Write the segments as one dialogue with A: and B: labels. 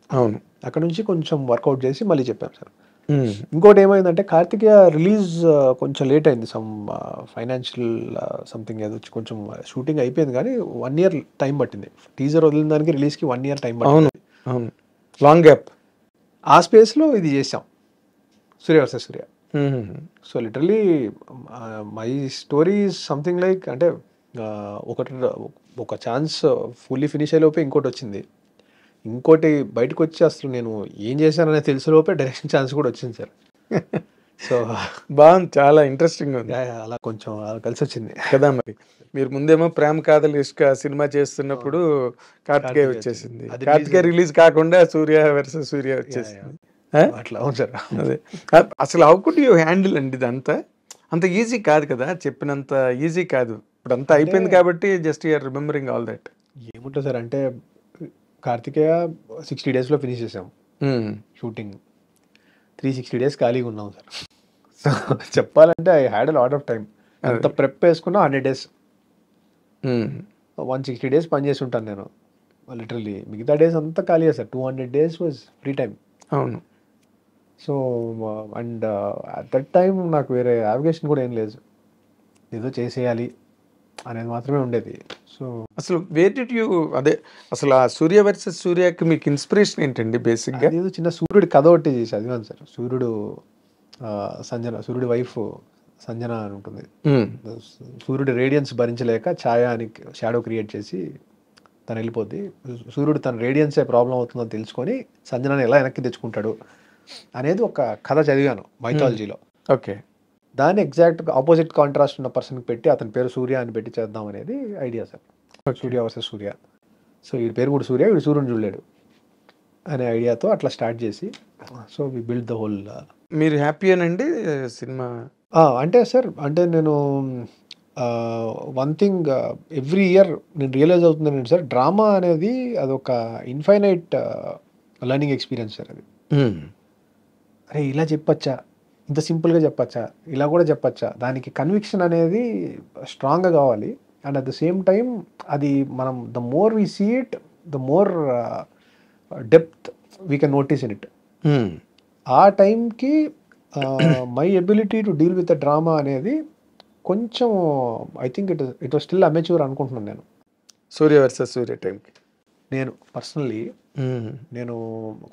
A: అవును.
B: అక్కడ నుంచి కొంచెం వర్కౌట్ చేసి మళ్ళీ చెప్పాం సార్.
A: హ్మ్.
B: ఇంకోటి ఏమైందంటే కార్తికేయ రిలీజ్ కొంచెం లేట్ అయింది. సమ్ ఫైనాన్షియల్ సంథింగ్ ఏదో వచ్చి కొంచెం షూటింగ్ అయిపోయింది కానీ 1 ఇయర్ టైం పట్టింది. టీజర్ వదిలిన దానికి రిలీజ్కి 1 ఇయర్ టైం
A: అవును.
B: పట్టింది.
A: అవును. Long gap.
B: ఆ స్పేస్లో ఇది చేసాం, సూర్య వర్సెస్ సూర్య.
A: హ్మ్.
B: So literally my story is something like అంటే ఒకటి ఒక ఛాన్స్ ఫుల్లీ ఫినిష్ అయ్యేలోపే ఇంకోటి వచ్చింది. ఇంకోటి బయటకు వచ్చి అసలు నేను ఏం చేశాననే తెలిసేలోపే డైరెక్షన్ ఛాన్స్ కూడా వచ్చింది సార్. సో
A: బాగుంది. చాలా ఇంట్రెస్టింగ్ ఉంది
B: అలా కొంచెం కలిసి వచ్చింది
A: కదా. మరి మీరు ముందేమో ప్రేమ కాదల్ ఇష్క సినిమా చేస్తున్నప్పుడు కార్తికేయ వచ్చేసింది.
B: అది
A: కార్తికేయ రిలీజ్ కాకుండా సూర్య వర్సెస్ సూర్య వచ్చేసింది.
B: అట్లా. అవును సార్.
A: అదే అసలు హౌ కుడ్ యూ హ్యాండిల్ అండి ఇదంతా? అంత ఈజీ కాదు కదా, చెప్పినంత ఈజీ కాదు. ఇప్పుడు అంతా అయిపోయింది కాబట్టి just you're remembering all that.
B: ఏముంటుంది సార్ అంటే కార్తికేయ 60 daysలో ఫినిష్ చేసాం షూటింగ్. 360 days ఖాళీగా ఉన్నాం సార్. సో చెప్పాలంటే I had a lot of time. అంత ప్రెప్ వేసుకున్నా 100 days, 160 days పని చేసి ఉంటాను నేను లిటరల్లీ. మిగతా డేస్ అంతా ఖాళీ sir. 200 days was free time.
A: అవును.
B: So and at that time నాకు వేరే నావిగేషన్ కూడా ఏం లేదు, ఏదో చేసేయాలి అనేది మాత్రమే ఉండేది. సో
A: అసలు వేర్ డిడ్ యూ అదే అసలు ఆ సూర్య వర్సెస్ సూర్యకి మీకు ఇన్స్పిరేషన్ ఏంటండి బేసిక్గా?
B: ఏదో చిన్న సూర్యుడి కథ ఒకటి చదివాను సార్. సూర్యుడు సంజన, సూర్యుడి వైఫ్ సంజన అని ఉంటుంది. సూర్యుడి రేడియన్స్ భరించలేక ఛాయ అని షాడో క్రియేట్ చేసి తను వెళ్ళిపోద్ది. సూర్యుడు తన రేడియన్సే ప్రాబ్లం అవుతుందని తెలుసుకొని సంజనని ఎలా వెనక్కి తెచ్చుకుంటాడు అనేది ఒక కథ చదివాను మైథాలజీలో.
A: ఓకే.
B: దాన్ని ఎగ్జాక్ట్ ఆపోజిట్ కాంట్రాస్ట్ ఉన్న పర్సన్కి పెట్టి అతని పేరు సూర్య అని పెట్టి చేద్దాం అనేది ఐడియా సార్. సూర్య వర్సెస్ సూర్య. సో వీడి పేరు కూడా సూర్య, వీడు సూర్యుని చూడలేడు అనే ఐడియాతో అట్లా స్టార్ట్ చేసి so we build the whole.
A: మీరు హ్యాపీ అనండి సినిమా?
B: అంటే సార్ అంటే నేను వన్ థింగ్ ఎవ్రీ ఇయర్ నేను రియలైజ్ అవుతుందండి సార్, డ్రామా అనేది అదొక ఇన్ఫైనైట్ లెర్నింగ్ ఎక్స్పీరియన్స్ సార్. అది అరే ఇలా చెప్పచ్చా, ఇంత సింపుల్గా చెప్పచ్చా, ఇలా కూడా చెప్పచ్చా, దానికి కన్విక్షన్ అనేది స్ట్రాంగ్గా కావాలి. And at the same time అది మనం the more we see it the more depth we can notice in it. ఆ టైంకి my ability to deal with the drama అనేది కొంచెం I think it was still amateur అనుకుంటున్నాను నేను.
A: సూర్య versus సూర్య టైంకి
B: నేను పర్సనల్లీ నేను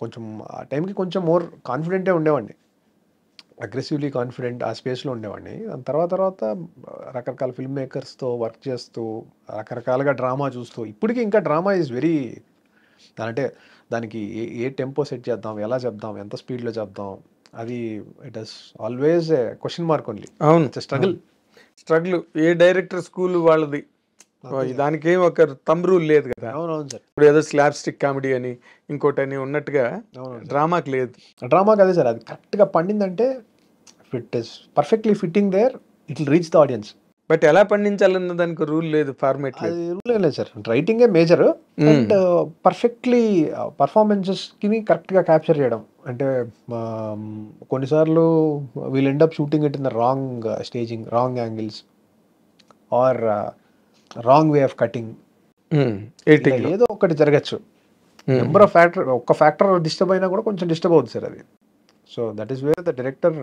B: కొంచెం ఆ టైంకి కొంచెం మోర్ కాన్ఫిడెంటే ఉండేవాడిని, అగ్రెసివ్లీ కాన్ఫిడెంట్ ఆ స్పేస్లో ఉండేవాడిని. దాని తర్వాత రకరకాల ఫిల్మ్ మేకర్స్తో వర్క్ చేస్తూ రకరకాలుగా డ్రామా చూస్తూ ఇప్పటికీ ఇంకా డ్రామా ఈజ్ వెరీ అంటే దానికి ఏ టెంపో సెట్ చేద్దాం, ఎలా చెప్దాం, ఎంత స్పీడ్లో చెప్దాం, అది it is always a question mark only.
A: అవును.
B: స్ట్రగుల్.
A: ఏ డైరెక్టర్ స్కూల్ వాళ్ళది, దానికి ఏం ఒక థంబ్ రూల్ లేదు కదా.
B: అవునవును సార్.
A: ఇప్పుడు ఏదో స్లాబ్ స్టిక్ కామెడీ అని ఇంకోటని ఉన్నట్టుగా డ్రామాకి లేదు.
B: డ్రామాకి అదే సార్, అది కరెక్ట్గా పండిందంటే it is perfectly fitting there, it will reach the audience.
A: But ఎలా పండించాలన్న దానికి రూల్ లేదు, ఫార్మేట్ లేదు.
B: అది రూల్ ఏం లేదు సార్, రైటింగే మేజర్. అండ్ పర్ఫెక్ట్లీ పర్ఫార్మెన్సెస్కి కరెక్ట్గా క్యాప్చర్ చేయడం. అంటే కొన్నిసార్లు we'll end up shooting it in the wrong staging, wrong angles or wrong way of cutting, ఏదో ఒకటి జరగచ్చు. నెంబర్ ఆఫ్ ఫ్యాక్టర్, ఒక్క ఫ్యాక్టర్ డిస్టర్బ్ అయినా కూడా కొంచెం డిస్టర్బ్ అవుతుంది సార్ అది. So that is where the director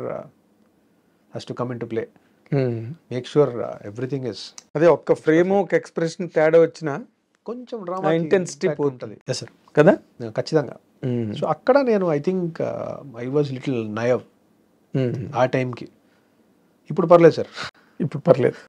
B: has to come in to play, make sure everything is.
A: అదే ఒక్క ఫ్రేమ్ ఒక ఎక్స్ప్రెషన్ తేడా వచ్చినా
B: కొంచెం డ్రామా
A: ఇంటెన్సిటీ
B: పోతుంది సార్
A: కదా,
B: ఖచ్చితంగా. సో అక్కడ నేను I think I was little naive ఆ టైంకి. ఇప్పుడు పర్లేదు సార్,
A: ఇప్పుడు పర్లేదు.